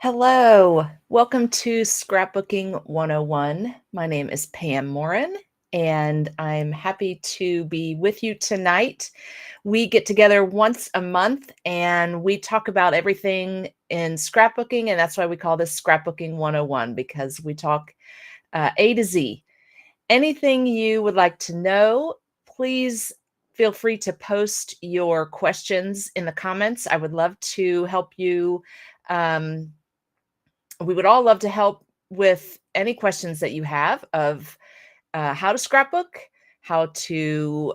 Hello, welcome to Scrapbooking 101. My name is Pam Morin, and I'm happy to be with you tonight. We get together once a month and we talk about everything in scrapbooking, and that's why we call this Scrapbooking 101 because we talk A to Z. Anything you would like to know, please feel free to post your questions in the comments. I would love to help you. We would all love to help with any questions that you have of how to scrapbook, how to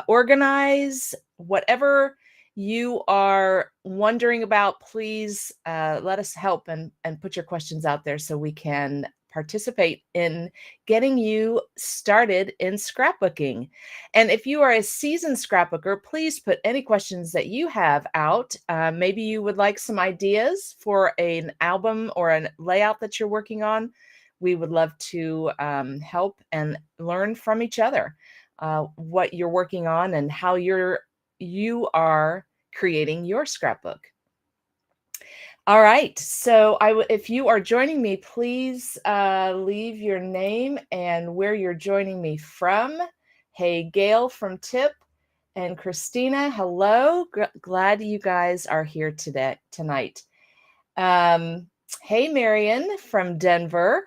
organize, whatever you are wondering about. Please let us help and put your questions out there so we can participate in getting you started in scrapbooking. And if you are a seasoned scrapbooker, please put any questions that you have out. Maybe you would like some ideas for an album or a layout that you're working on. We would love to help and learn from each other what you're working on and how you are creating your scrapbook. All right, so if you are joining me, please leave your name and where you're joining me from. Hey, Gail from Tip and Christina, hello. Glad you guys are here tonight. Hey, Marion from Denver.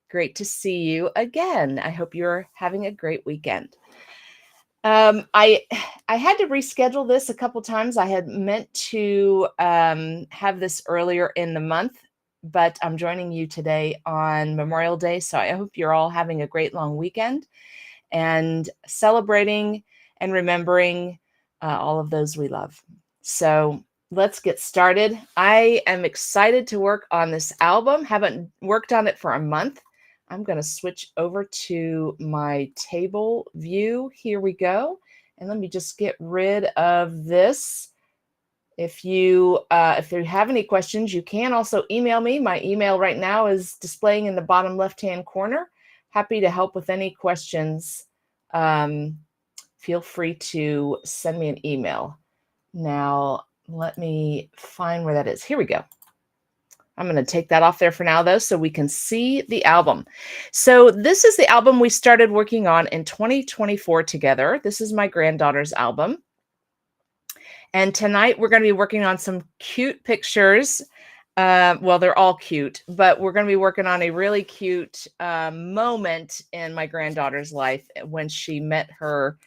Great to see you again. I hope you're having a great weekend. I had to reschedule this a couple times. I had meant to have this earlier in the month, but I'm joining you today on Memorial Day. So I hope you're all having a great long weekend and celebrating and remembering all of those we love. So let's get started. I am excited to work on this album. Haven't worked on it for a month. I'm going to switch over to my table view. Here we go. And let me just get rid of this. If you have any questions, you can also email me. My email right now is displaying in the bottom left-hand corner. Happy to help with any questions. Feel free to send me an email. Now, let me find where that is. Here we go. I'm going to take that off there for now, though, so we can see the album. So this is the album we started working on in 2024 together. This is my granddaughter's album. And tonight we're going to be working on some cute pictures. Well, they're all cute, but we're going to be working on a really cute moment in my granddaughter's life when she met her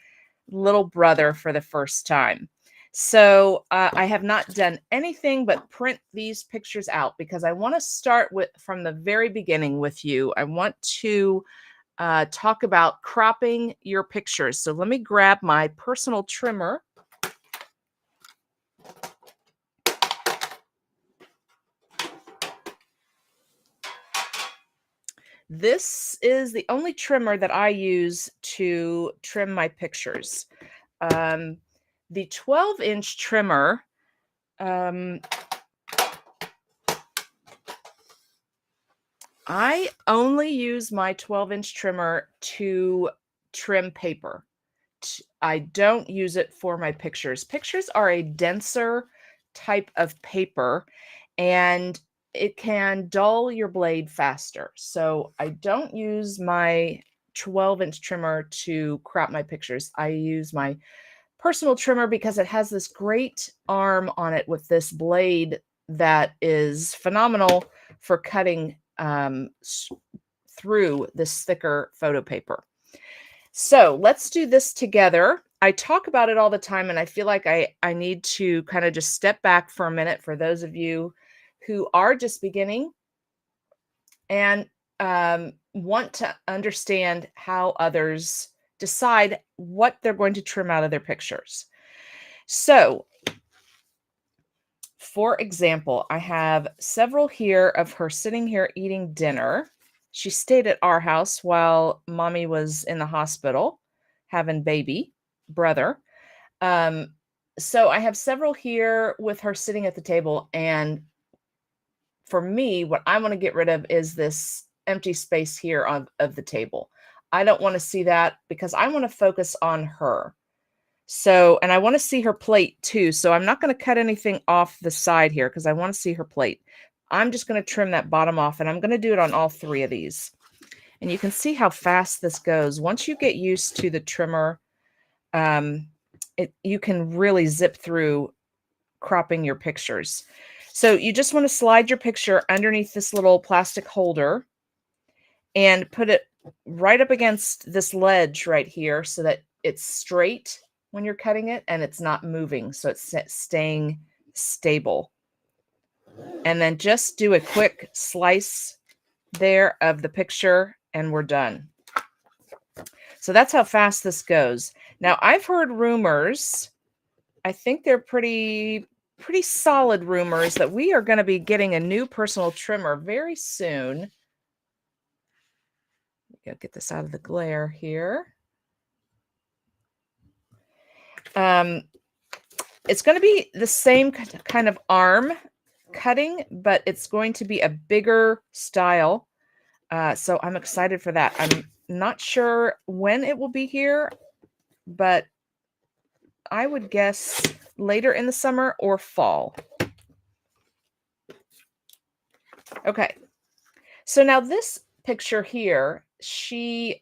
little brother for the first time. So I have not done anything but print these pictures out because I want to start from the very beginning with you. I want to talk about cropping your pictures. So let me grab my personal trimmer. This is the only trimmer that I use to trim my pictures. The 12-inch trimmer, I only use my 12-inch trimmer to trim paper. I don't use it for my pictures. Pictures are a denser type of paper, and it can dull your blade faster. So I don't use my 12-inch trimmer to crop my pictures. I use my personal trimmer because it has this great arm on it with this blade that is phenomenal for cutting through this thicker photo paper. So let's do this together. I talk about it all the time, and I feel like I need to kind of just step back for a minute for those of you who are just beginning and want to understand how others decide what they're going to trim out of their pictures. So, for example, I have several here of her sitting here eating dinner. She stayed at our house while mommy was in the hospital having baby brother. So I have several here with her sitting at the table. And for me, what I want to get rid of is this empty space here of the table. I don't want to see that because I want to focus on her. So, and I want to see her plate too. So I'm not going to cut anything off the side here because I want to see her plate. I'm just going to trim that bottom off, and I'm going to do it on all 3 of these. And you can see how fast this goes. Once you get used to the trimmer, you can really zip through cropping your pictures. So you just want to slide your picture underneath this little plastic holder and put it right up against this ledge right here so that it's straight when you're cutting it and it's not moving. So it's staying stable. And then just do a quick slice there of the picture and we're done. So that's how fast this goes. Now I've heard rumors, I think they're pretty solid rumors, that we are going to be getting a new personal trimmer very soon. Gotta get this out of the glare here. It's going to be the same kind of arm cutting, but it's going to be a bigger style. So I'm excited for that. I'm not sure when it will be here, but I would guess later in the summer or fall. Okay. So now this picture here,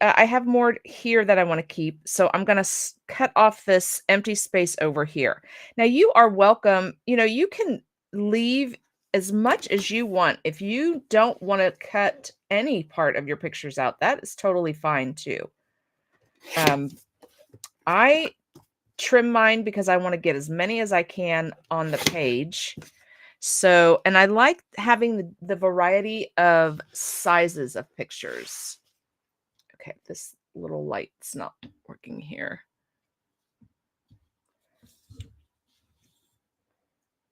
I have more here that I want to keep. So I'm going to cut off this empty space over here. Now you are welcome. You can leave as much as you want. If you don't want to cut any part of your pictures out, that is totally fine too. I trim mine because I want to get as many as I can on the page. So, and I like having the variety of sizes of pictures. Okay, this little light's not working here.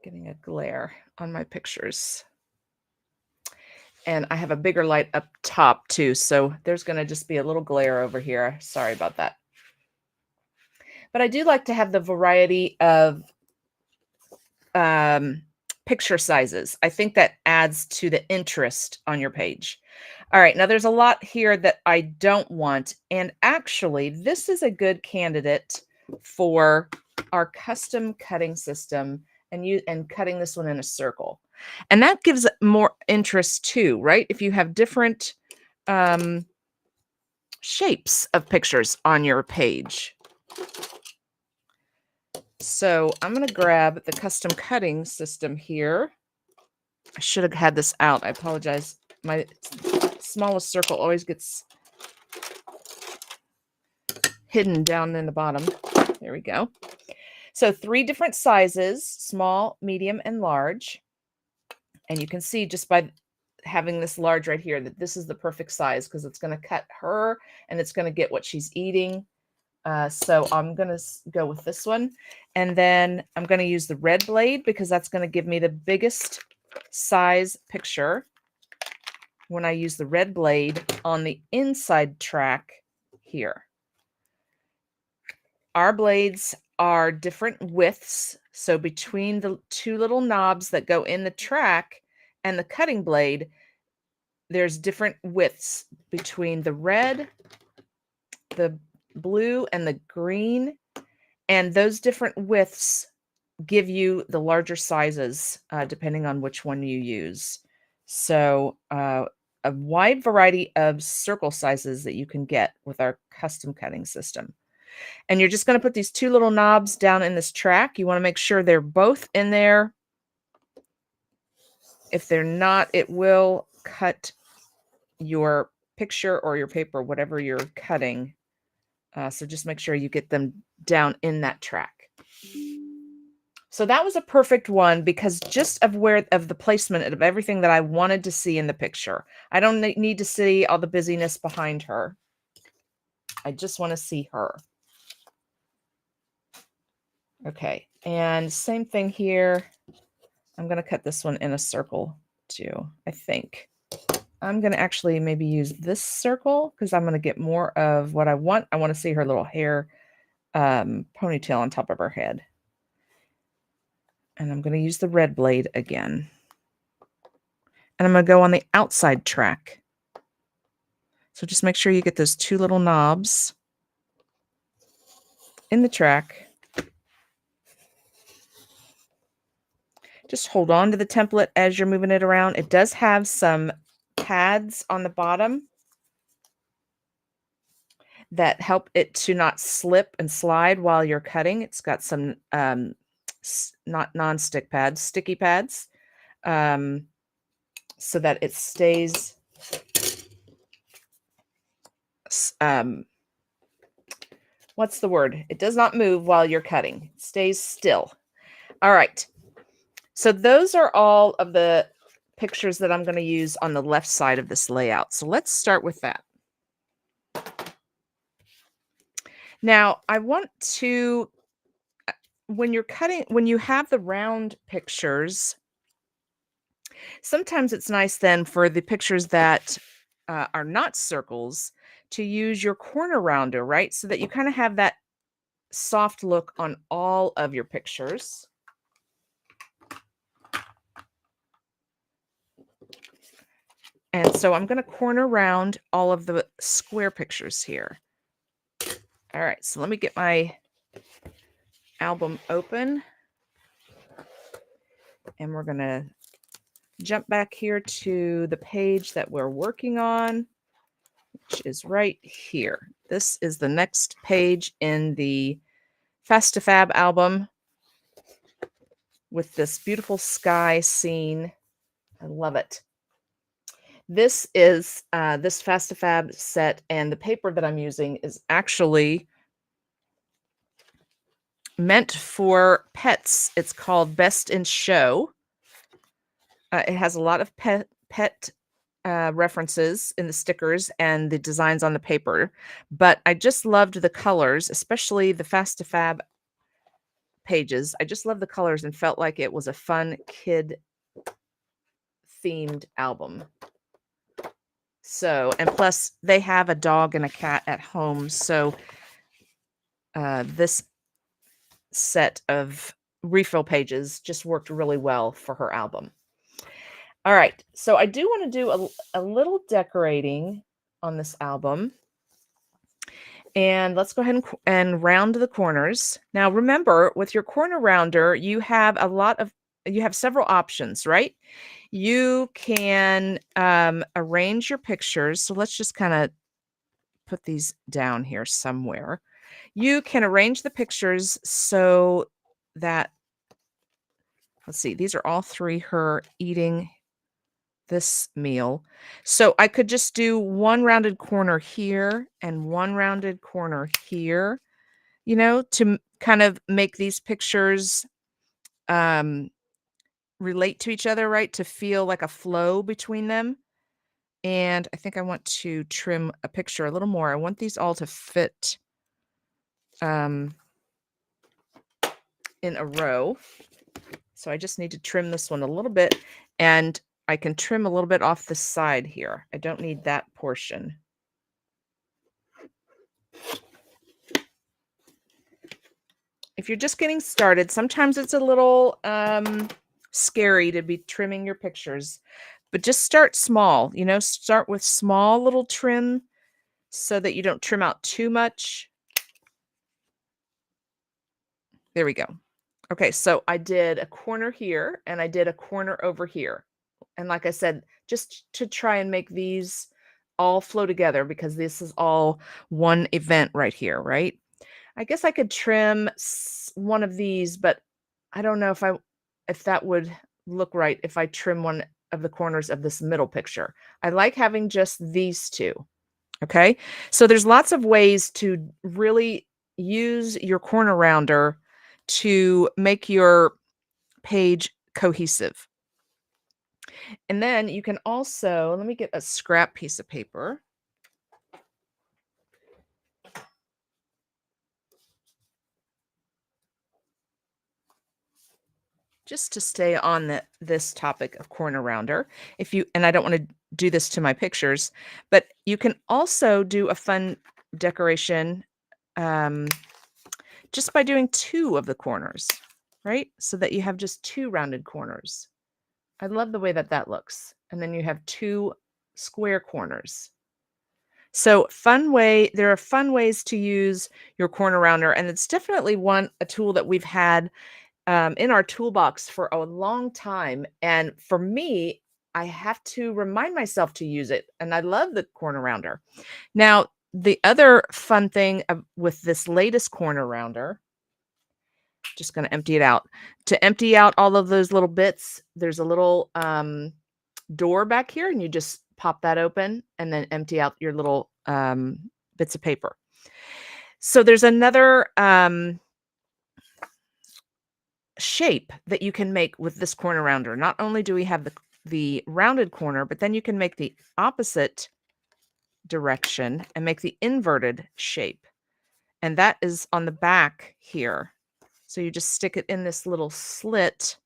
Getting a glare on my pictures. And I have a bigger light up top too, so there's going to just be a little glare over here. Sorry about that. But I do like to have the variety of picture sizes. I think that adds to the interest on your page. All right, now there's a lot here that I don't want. And actually, this is a good candidate for our custom cutting system and cutting this one in a circle. And that gives more interest too, right? If you have different shapes of pictures on your page. So I'm going to grab the custom cutting system here. I should have had this out. I apologize. My smallest circle always gets hidden down in the bottom. There we go. So 3 different sizes, small, medium, and large. And you can see just by having this large right here that this is the perfect size because it's going to cut her and it's going to get what she's eating. So I'm going to go with this one. And then I'm going to use the red blade because that's going to give me the biggest size picture when I use the red blade on the inside track here. Our blades are different widths. So between the 2 little knobs that go in the track and the cutting blade, there's different widths between the red, the blue, and the green. And those different widths give you the larger sizes depending on which one you use. So a wide variety of circle sizes that you can get with our custom cutting system. And you're just going to put these 2 little knobs down in this track. You want to make sure they're both in there. If they're not, it will cut your picture or your paper, whatever you're cutting. So just make sure you get them down in that track. So that was a perfect one because just of the placement of everything that I wanted to see in the picture. I don't need to see all the busyness behind her. I just want to see her. Okay, and same thing here. I'm going to cut this one in a circle too, I think. I'm going to actually maybe use this circle because I'm going to get more of what I want. I want to see her little hair ponytail on top of her head. And I'm going to use the red blade again. And I'm going to go on the outside track. So just make sure you get those 2 little knobs in the track. Just hold on to the template as you're moving it around. It does have some pads on the bottom that help it to not slip and slide while you're cutting. It's got some not non-stick pads, sticky pads, so that it stays what's the word? It does not move while you're cutting. It stays still. All right. So those are all of the pictures that I'm going to use on the left side of this layout. So let's start with that. Now, I want to, when you're cutting, when you have the round pictures, sometimes it's nice then for the pictures that are not circles to use your corner rounder, right? So that you kind of have that soft look on all of your pictures. And so I'm going to corner round all of the square pictures here. All right, so let me get my album open. And we're going to jump back here to the page that we're working on, which is right here. This is the next page in the Fast to Fab album with this beautiful sky scene. I love it. This is this Fast to Fab set, and the paper that I'm using is actually meant for pets. It's called Best in Show. It has a lot of pet references in the stickers and the designs on the paper, but I just loved the colors, especially the Fast to Fab pages. I just love the colors and felt like it was a fun kid themed album. So, and plus they have a dog and a cat at home. So this set of refill pages just worked really well for her album. All right, so I do want to do a little decorating on this album. And let's go ahead and round the corners. Now, remember, with your corner rounder, you have several options, right? You can arrange your pictures. So let's just kind of put these down here somewhere. You can arrange the pictures so that, let's see, these are all three her eating this meal. So I could just do one rounded corner here and one rounded corner here, you know, to kind of make these pictures relate to each other, right? To feel like a flow between them. And I think I want to trim a picture a little more. I want these all to fit in a row. So I just need to trim this one a little bit, and I can trim a little bit off the side here. I don't need that portion. If you're just getting started, sometimes it's a little scary to be trimming your pictures, but just start small, you know, start with small little trim so that you don't trim out too much. There we go. Okay, so I did a corner here and I did a corner over here. And like I said, just to try and make these all flow together because this is all one event right here, right? I guess I could trim one of these, but I don't know if that would look right if I trim one of the corners of this middle picture. I like having just these two. Okay, so there's lots of ways to really use your corner rounder to make your page cohesive. And then you can also, let me get a scrap piece of paper. Just to stay on this topic of corner rounder, and I don't want to do this to my pictures, but you can also do a fun decoration just by doing two of the corners, right? So that you have just two rounded corners. I love the way that looks. And then you have two square corners. So there are fun ways to use your corner rounder, and it's definitely a tool that we've had in our toolbox for a long time. And for me, I have to remind myself to use it. And I love the corner rounder. Now, the other fun thing with this latest corner rounder, just going to empty it out. To empty out all of those little bits, there's a little door back here, and you just pop that open and then empty out your little bits of paper. So there's another shape that you can make with this corner rounder. Not only do we have the rounded corner, but then you can make the opposite direction and make the inverted shape. And that is on the back here. So you just stick it in this little slit.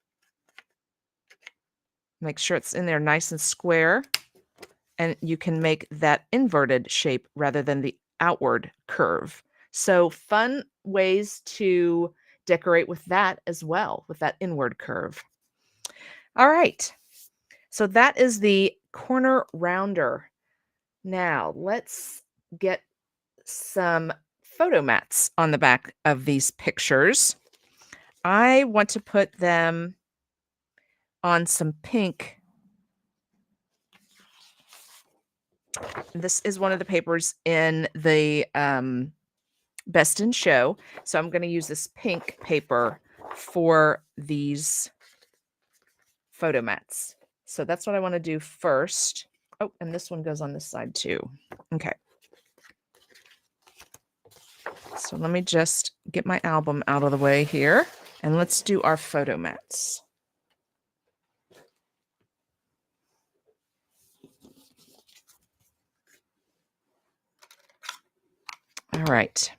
Make sure it's in there nice and square. And you can make that inverted shape rather than the outward curve. So fun ways to decorate with that as well, with that inward curve. All right. So that is the corner rounder. Now let's get some photo mats on the back of these pictures. I want to put them on some pink. This is one of the papers in the Best in Show. So I'm going to use this pink paper for these photo mats. So that's what I want to do first. Oh, and this one goes on this side too. Okay. So let me just get my album out of the way here, and let's do our photo mats. All right.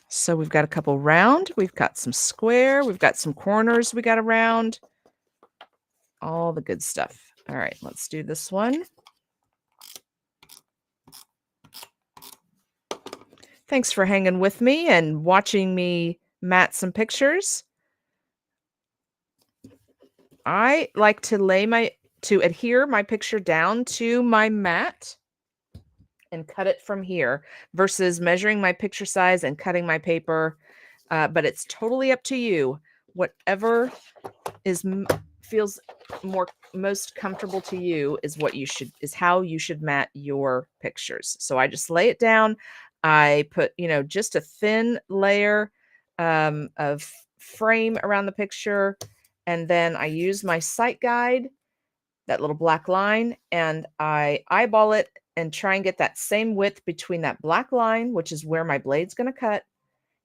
So we've got a couple round, we've got some square, we've got some corners we got to round, all the good stuff. All right, let's do this one. Thanks for hanging with me and watching me mat some pictures. I like to adhere my picture down to my mat and cut it from here versus measuring my picture size and cutting my paper. But it's totally up to you. Whatever feels most comfortable to you is how you should mat your pictures. So I just lay it down. I put, just a thin layer of frame around the picture. And then I use my sight guide, that little black line, and I eyeball it and try and get that same width between that black line, which is where my blade's going to cut,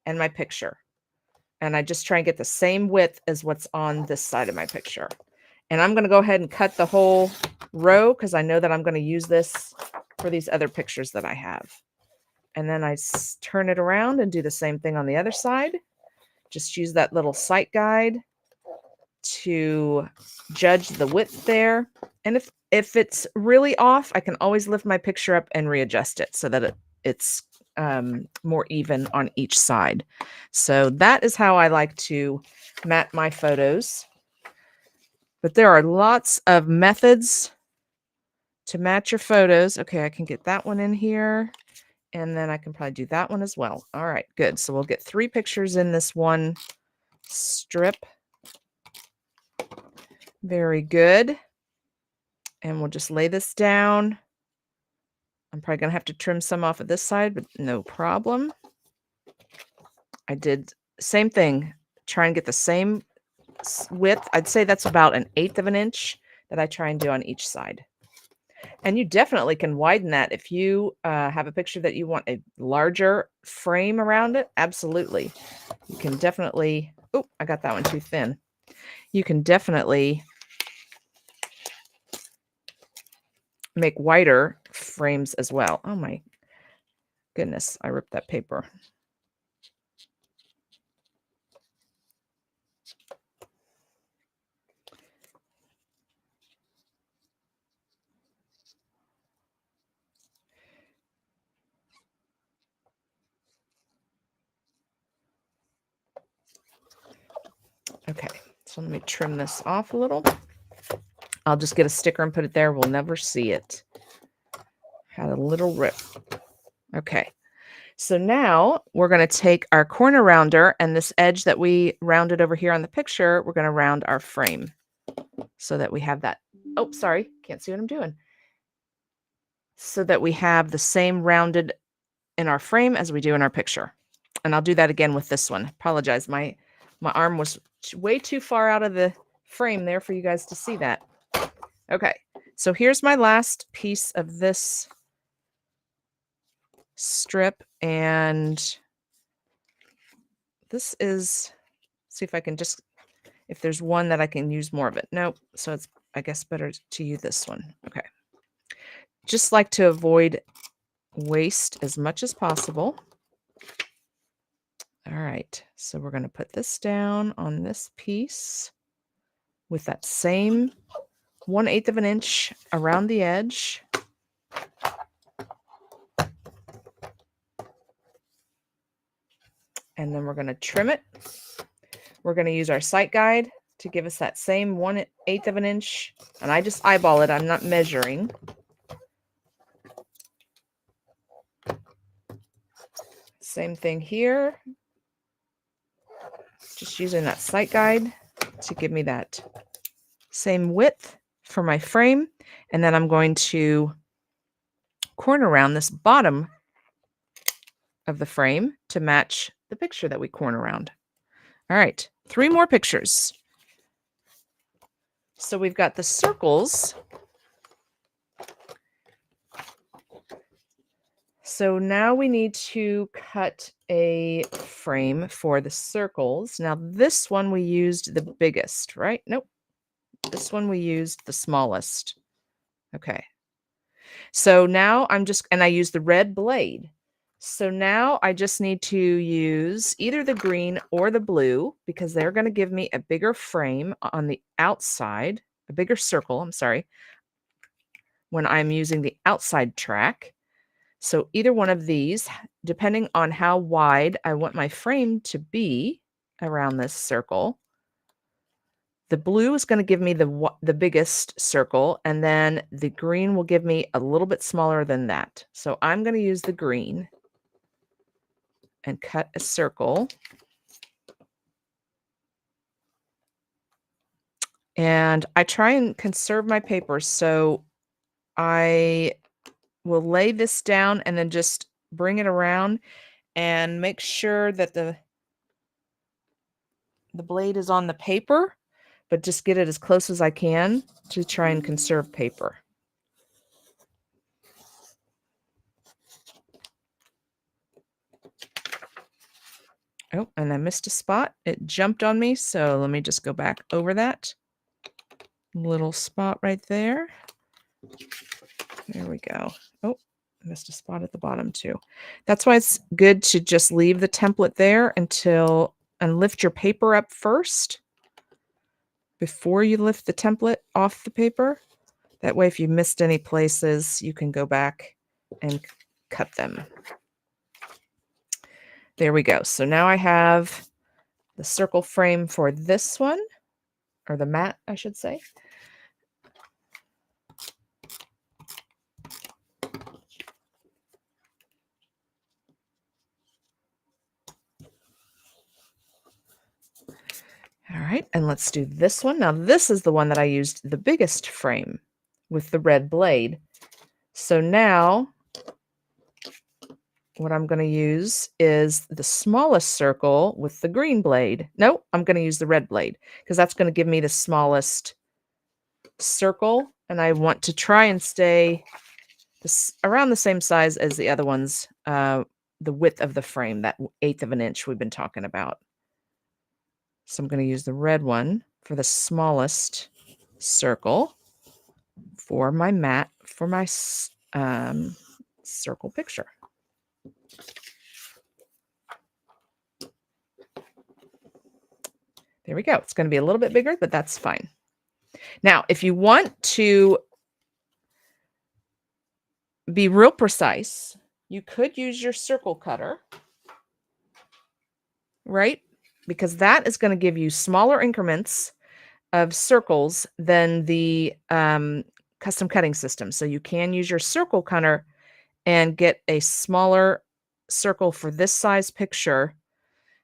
and my picture. And I just try and get the same width as what's on this side of my picture. And I'm going to go ahead and cut the whole row because I know that I'm going to use this for these other pictures that I have. And then I turn it around and do the same thing on the other side. Just use that little sight guide to judge the width there. And if it's really off, I can always lift my picture up and readjust it so that it's more even on each side. So that is how I like to mat my photos. But there are lots of methods to match your photos. Okay, I can get that one in here. And then I can probably do that one as well. All right, good. So we'll get 3 pictures in this one strip. Very good. And we'll just lay this down. I'm probably going to have to trim some off of this side, but no problem. I did same thing. Try and get the same width. I'd say that's about 1/8 of an inch that I try and do on each side. And you definitely can widen that if you have a picture that you want a larger frame around it. Absolutely. You can definitely, oh, I got that one too thin. You can definitely make wider frames as well. Oh my goodness, I ripped that paper. Okay, so let me trim this off a little. I'll just get a sticker and put it there. We'll never see it. Had a little rip. Okay, So now we're going to take our corner rounder and this edge that we rounded over here on the picture, we're going to round our frame so that we have that. Oh, sorry, can't see what I'm doing. So that we have the same rounded in our frame as we do in our picture. And I'll do that again with this one. Apologize, my arm was way too far out of the frame there for you guys to see that. Okay, so here's my last piece of this strip, and this is, see if I can just, if there's one that I can use more of it. Nope, so it's, I guess, better to use this one. Okay, just like to avoid waste as much as possible. All right, so we're going to put this down on this piece with that same 1/8 of an inch around the edge. And then we're going to trim it. We're going to use our sight guide to give us that same 1/8 of an inch. And I just eyeball it. I'm not measuring. Same thing here. Just using that sight guide to give me that same width for my frame. And then I'm going to corner round this bottom of the frame to match the picture that we corner round. All right, 3 more pictures. So we've got the circles. So now we need to cut a frame for the circles. Now this one we used the biggest, right? Nope. This one we used the smallest. Okay. So now I'm just, and I used the red blade. So now I just need to use either the green or the blue because they're going to give me a bigger frame on the outside, a bigger circle, I'm sorry, when I'm using the outside track. So either one of these, depending on how wide I want my frame to be around this circle. The blue is going to give me the biggest circle, and then the green will give me a little bit smaller than that. So I'm going to use the green and cut a circle. And I try and conserve my paper, so I will lay this down and then just bring it around and make sure that the blade is on the paper, but just get it as close as I can to try and conserve paper. Oh, and I missed a spot. It jumped on me, so let me just go back over that little spot right there. There we go. Oh, I missed a spot at the bottom too. That's why it's good to just leave the template there and lift your paper up first before you lift the template off the paper. That way, if you missed any places, you can go back and cut them. There we go. So now I have the circle frame for this one, or the mat, I should say. All right, and let's do this one. Now, this is the one that I used the biggest frame with the red blade. So now what I'm going to use is the smallest circle with the green blade. No, I'm going to use the red blade because that's going to give me the smallest circle. And I want to try and stay around the same size as the other ones, the width of the frame, that 1/8 of an inch we've been talking about. So I'm going to use the red one for the smallest circle for my mat, for my circle picture. There we go. It's going to be a little bit bigger, but that's fine. Now, if you want to be real precise, you could use your circle cutter, right? Because that is going to give you smaller increments of circles than the custom cutting system. So you can use your circle cutter and get a smaller circle for this size picture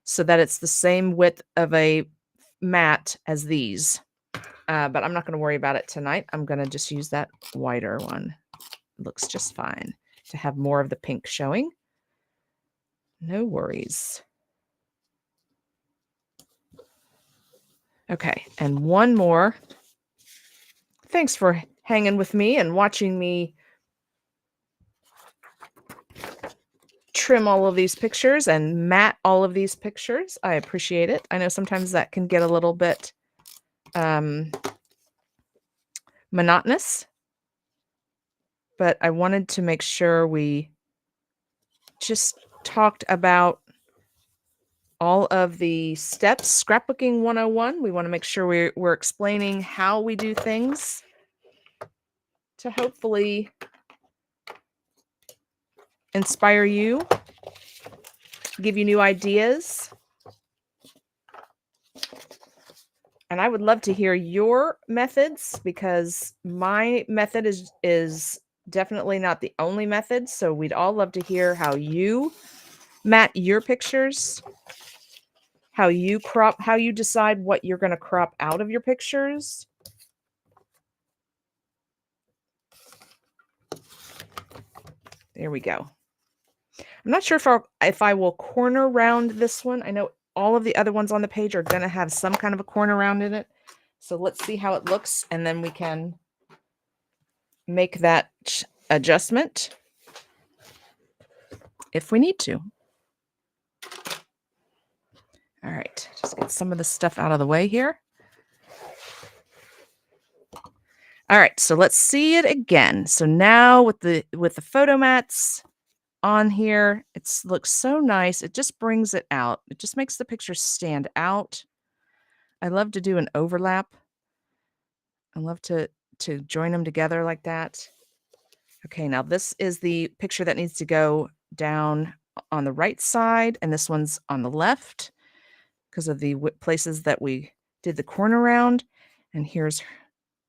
so that it's the same width of a mat as these. But I'm not going to worry about it tonight. I'm going to just use that wider one. It looks just fine to have more of the pink showing. No worries. Okay, and one more. Thanks for hanging with me and watching me trim all of these pictures and mat all of these pictures. I appreciate it. I know sometimes that can get a little bit monotonous, but I wanted to make sure we just talked about all of the steps. Scrapbooking 101. We want to make sure we're explaining how we do things to hopefully inspire you, give you new ideas. And I would love to hear your methods, because my method is definitely not the only method. So we'd all love to hear how you mat your pictures, how you crop, how you decide what you're going to crop out of your pictures. There we go. I'm not sure if I will corner round this one. I know all of the other ones on the page are going to have some kind of a corner round in it. So let's see how it looks, and then we can make that adjustment if we need to. All right, just get some of the stuff out of the way here. All right, so let's see it again. So now with the photo mats on here, it looks so nice. It just brings it out. It just makes the picture stand out. I love to do an overlap. I love to join them together like that. Okay, now this is the picture that needs to go down on the right side, and this one's on the left because of the places that we did the corner round. And here's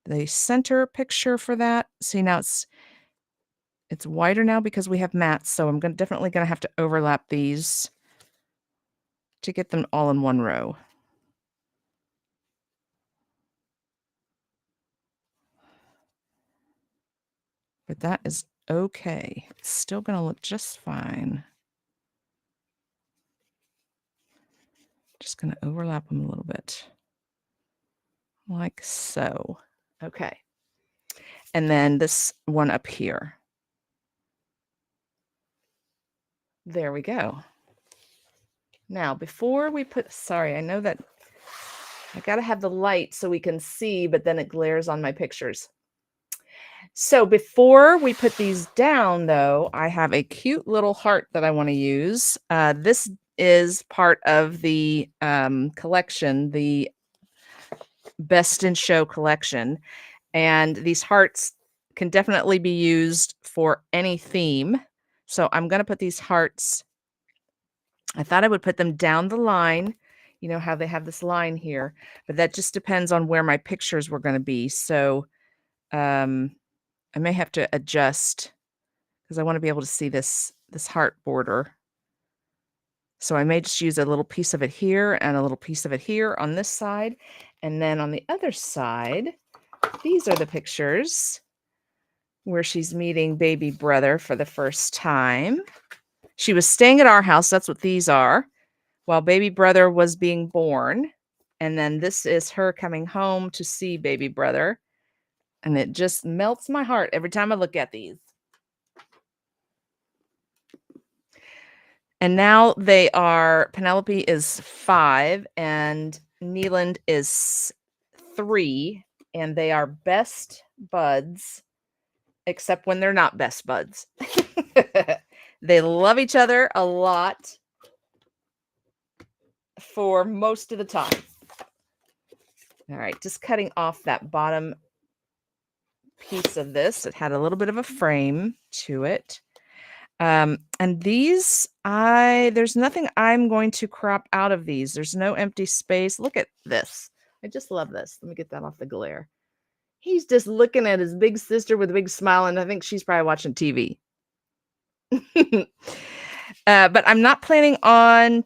the center picture for that. See, now it's wider now because we have mats, so I'm definitely going to have to overlap these to get them all in one row. But that is okay. It's still going to look just fine. Just going to overlap them a little bit. Like so. Okay. And then this one up here. There we go. Now, before we sorry, I know that I got to have the light so we can see, but then it glares on my pictures. So before we put these down, though, I have a cute little heart that I want to use. This is part of the collection, the Best in Show collection. And these hearts can definitely be used for any theme. So I'm going to put these hearts, I thought I would put them down the line. You know how they have this line here, but that just depends on where my pictures were going to be. So I may have to adjust because I want to be able to see this heart border. So I may just use a little piece of it here and a little piece of it here on this side. And then on the other side, these are the pictures where she's meeting baby brother for the first time. She was staying at our house. That's what these are, while baby brother was being born. And then this is her coming home to see baby brother. And it just melts my heart every time I look at these. And now Penelope is 5 and Neeland is 3, and they are best buds, except when they're not best buds. They love each other a lot for most of the time. All right, just cutting off that bottom piece of this. It had a little bit of a frame to it. And these, there's nothing I'm going to crop out of these. There's no empty space. Look at this. I just love this. Let me get that off the glare. He's just looking at his big sister with a big smile, and I think she's probably watching TV. But I'm not planning on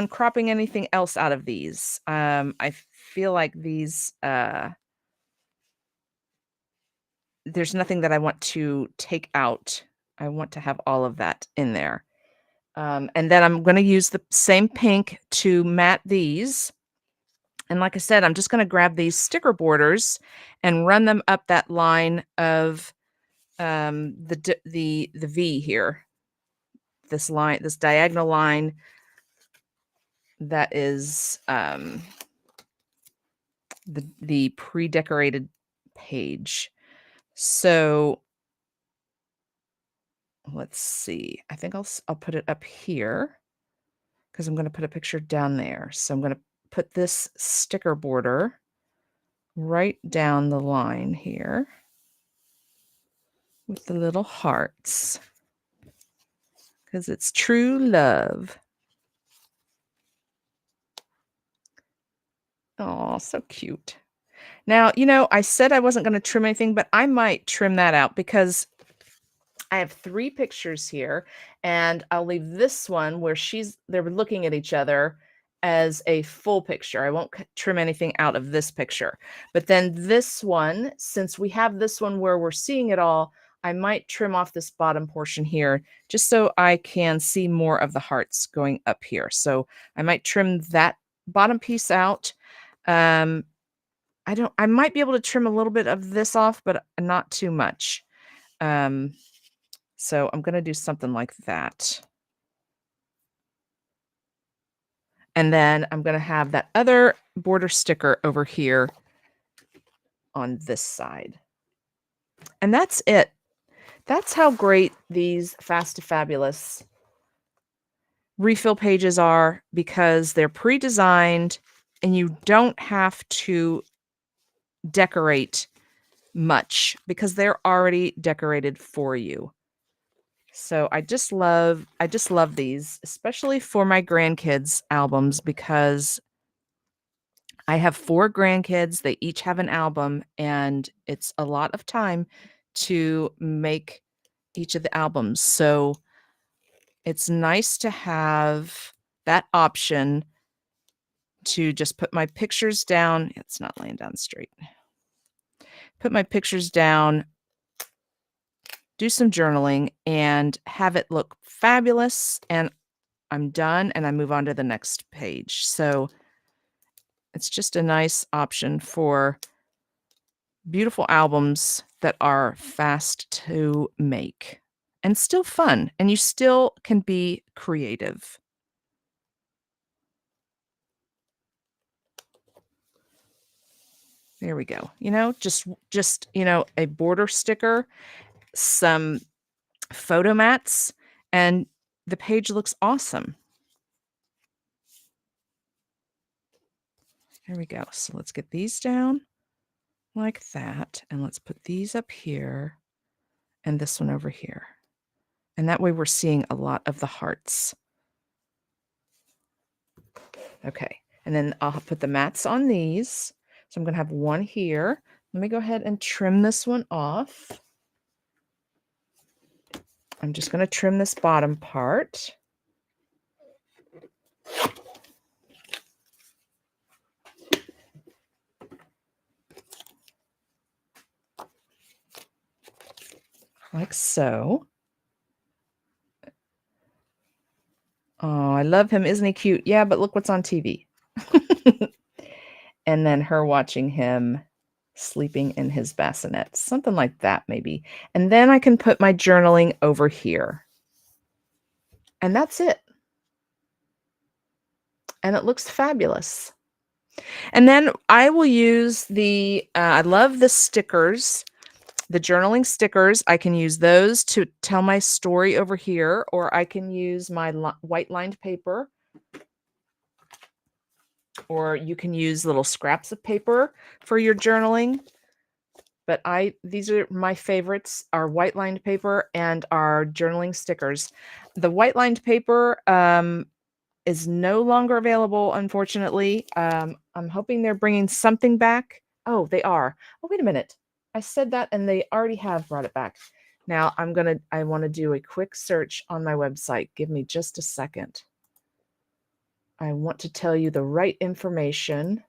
cropping anything else out of these. I feel like these, there's nothing that I want to take out. I want to have all of that in there. And then I'm going to use the same pink to mat these. And like I said, I'm just going to grab these sticker borders and run them up that line of the V here. This line, this diagonal line that is the pre-decorated page. So let's see. I think I'll put it up here because I'm going to put a picture down there. So I'm going to put this sticker border right down the line here with the little hearts because it's true love. Oh, so cute. Now, I said I wasn't going to trim anything, but I might trim that out because I have 3 pictures here, and I'll leave this one where they're looking at each other as a full picture. I won't trim anything out of this picture. But then this one, since we have this one where we're seeing it all, I might trim off this bottom portion here just so I can see more of the hearts going up here. So I might trim that bottom piece out. I might be able to trim a little bit of this off, but not too much. So I'm going to do something like that. And then I'm going to have that other border sticker over here on this side. And that's it. That's how great these Fast to Fabulous refill pages are, because they're pre-designed and you don't have to decorate much because they're already decorated for you. So I just love these, especially for my grandkids' albums, because I have 4 grandkids. They each have an album, and it's a lot of time to make each of the albums. So it's nice to have that option to just put my pictures down. It's not laying down straight. Put my pictures down, do some journaling, and have it look fabulous, and I'm done, and I move on to the next page. So it's just a nice option for beautiful albums that are fast to make and still fun, and you still can be creative. There we go. Just a border sticker, some photo mats, and the page looks awesome. There we go. So let's get these down like that, and let's put these up here and this one over here. And that way we're seeing a lot of the hearts. Okay, and then I'll put the mats on these. So I'm going to have one here. Let me go ahead and trim this one off. I'm just going to trim this bottom part. Like so. Oh, I love him. Isn't he cute? Yeah, but look what's on TV. And then her watching him sleeping in his bassinet. Something like that, maybe. And then I can put my journaling over here. And that's it. And it looks fabulous. And then I will use I love the stickers, the journaling stickers. I can use those to tell my story over here, or I can use my white lined paper, or you can use little scraps of paper for your journaling. But these are my favorites, are white lined paper and our journaling stickers. The white lined paper is no longer available, unfortunately. I'm hoping they're bringing something back. Oh, they are. Oh, wait a minute. I said that and they already have brought it back. Now I want to do a quick search on my website. Give me just a second. I want to tell you the right information.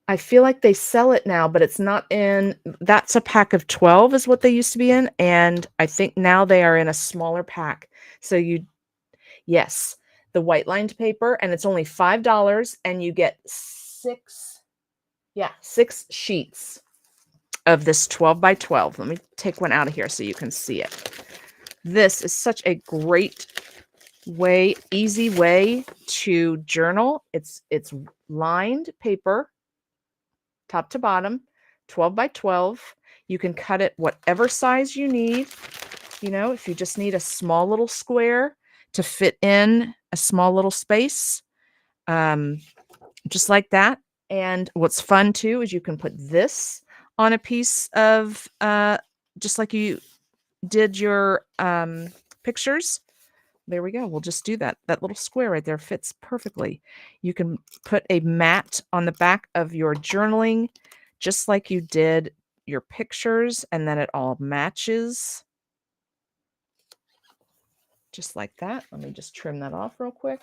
I feel like they sell it now, but it's not in, that's a pack of 12 is what they used to be in. And I think now they are in a smaller pack. So yes, the white lined paper, and it's only $5 and you get six sheets of this 12 by 12. Let me take one out of here so you can see it. This is such a great way, easy way to journal. It's lined paper, top to bottom, 12 by 12. You can cut it whatever size you need. You know, if you just need a small little square to fit in a small little space, just like that. And what's fun too is you can put this on a piece of, just like you did your pictures. There we go. We'll just do that. That little square right there fits perfectly. You can put a mat on the back of your journaling, just like you did your pictures, and then it all matches. Just like that. Let me just trim that off real quick.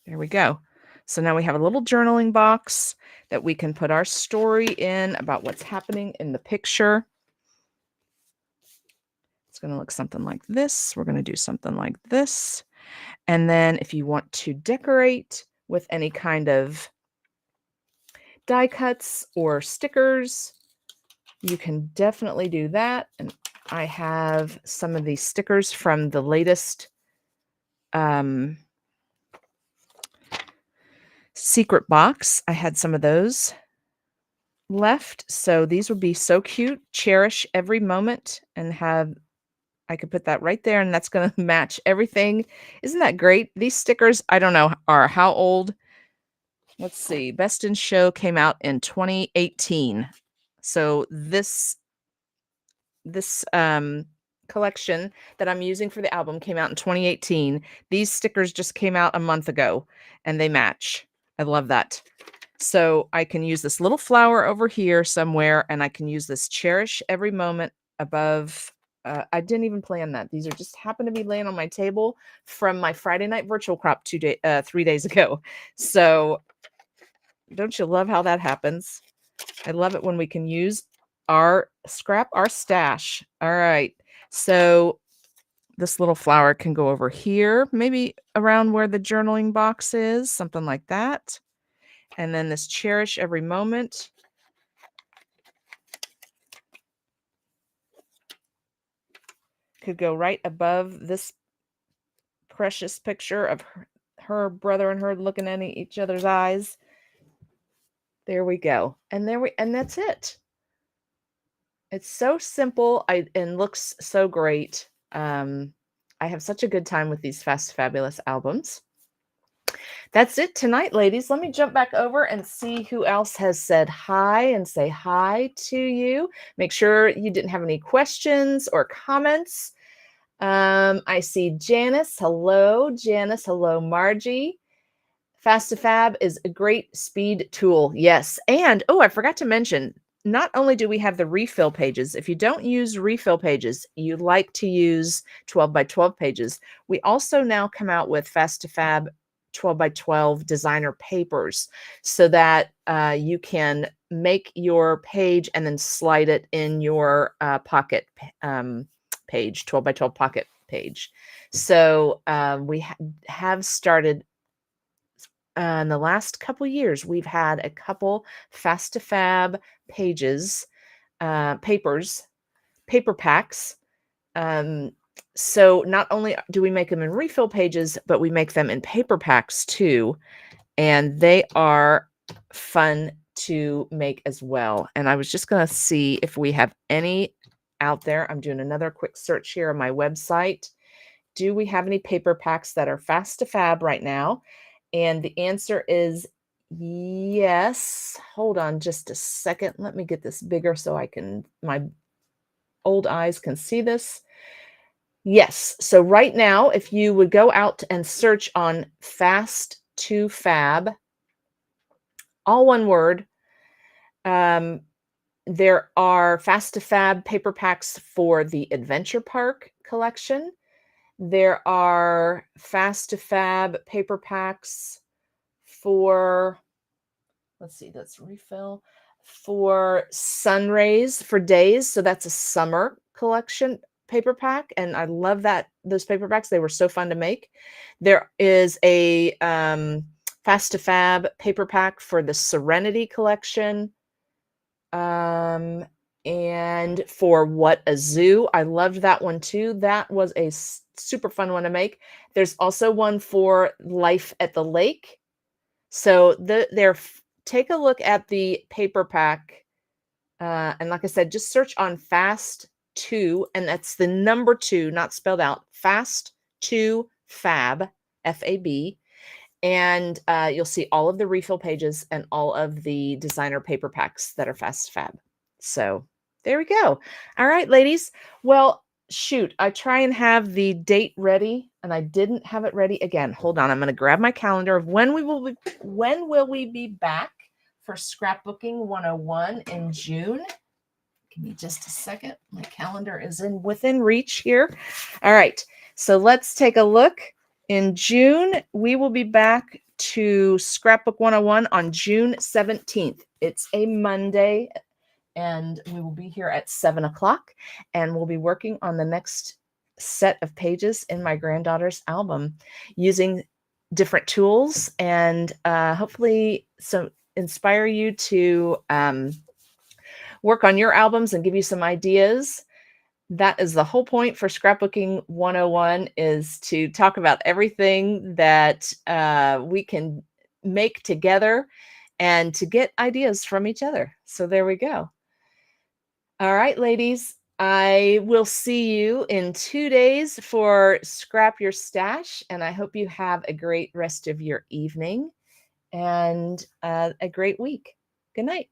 There we go. So now we have a little journaling box that we can put our story in about what's happening in the picture. It's going to look something like this. We're going to do something like this. And then if you want to decorate with any kind of die cuts or stickers, you can definitely do that. And I have some of these stickers from the latest secret box. I had some of those left. So these would be so cute. Cherish every moment, and I could put that right there, and that's going to match everything. Isn't that great? These stickers, I don't know, are how old? Let's see. Best in Show came out in 2018. So this collection that I'm using for the album came out in 2018. These stickers just came out a month ago, and they match. I love that. So I can use this little flower over here somewhere, and I can use this cherish every moment above. I didn't even plan that. These are just happen to be laying on my table from my Friday night virtual crop 3 days ago. So don't you love how that happens? I love it when we can use our stash. All right. So this little flower can go over here, maybe around where the journaling box is, something like that. And then this cherish every moment. Could go right above this precious picture of her brother and her looking at each other's eyes. There we go. And that's it. It's so simple and looks so great. I have such a good time with these Fast Fabulous albums. That's it tonight, ladies. Let me jump back over and see who else has said hi and say hi to you. Make sure you didn't have any questions or comments. I see Janice. Hello, Janice. Hello, Margie. Fast2Fab is a great speed tool. Yes. And, oh, I forgot to mention, not only do we have the refill pages, if you don't use refill pages, you like to use 12 by 12 pages, we also now come out with Fast2Fab 12 by 12 designer papers so that you can make your page and then slide it in your pocket page, 12 by 12 pocket page. So we have started in the last couple years, we've had a couple Fast2Fab pages, paper packs. So not only do we make them in refill pages, but we make them in paper packs too. And they are fun to make as well. And I was just going to see if we have any out there. I'm doing another quick search here on my website. Do we have any paper packs that are Fast2Fab right now? And the answer is yes. Hold on just a second. Let me get this bigger so I can, my old eyes can see this. Yes. So right now, if you would go out and search on Fast to Fab, all one word, um, there are Fast to Fab paper packs for the Adventure Park collection. There are Fast to Fab paper packs for, let's see, that's refill for Sunrays for Days. So that's a summer collection paper pack. And I love that, those paper packs. They were so fun to make. There is a Fast to Fab paper pack for the Serenity collection. And for What a Zoo. I loved that one too. That was a super fun one to make. There's also one for Life at the Lake. So take a look at the paper pack. And like I said, just search on Fast 2, and that's the number 2, not spelled out. Fast 2 Fab, F-A-B. And you'll see all of the refill pages and all of the designer paper packs that are Fast Fab. So there we go. All right, ladies. Well, shoot, I try and have the date ready, and I didn't have it ready again. Hold on, I'm going to grab my calendar of when will we be back for Scrapbooking 101 in June. Give me just a second. My calendar is within reach here. All right, so let's take a look. In June, we will be back to Scrapbook 101 on June 17th. It's a Monday, and we will be here at 7 o'clock, and we'll be working on the next set of pages in my granddaughter's album using different tools, and hopefully inspire you to work on your albums and give you some ideas. That is the whole point for Scrapbooking 101, is to talk about everything that we can make together and to get ideas from each other. So there we go. All right, ladies, I will see you in 2 days for Scrap Your Stash, and I hope you have a great rest of your evening and a great week. Good night.